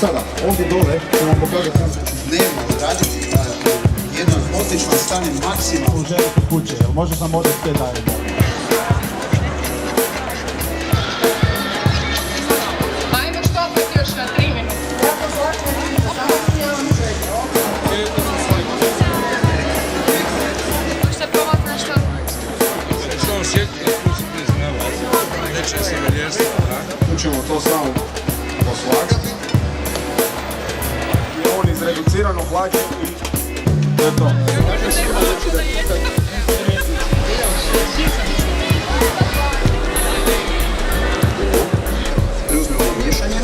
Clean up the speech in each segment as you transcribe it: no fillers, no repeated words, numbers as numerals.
sada, ovdje dole ću vam pokazati kako ću dnevno raditi jedan odličan stane maksimum. u želju kod kuće, jel možeš nam odeti te dalje? Ajmo štopati još na 3 minute. Možete probati nešto? Što osjetiti, pustiti znava. Neće se veljesti, da? Tu ćemo to samo poslagati. I on izreducirano hlađe i to je to. Preuzmemo miješanje.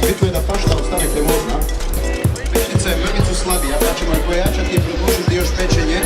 Bitno je da pašta ostavite možda. Pečnica je mrvicu slabija, pa ćemo je pojačati i produžiti još pečenje.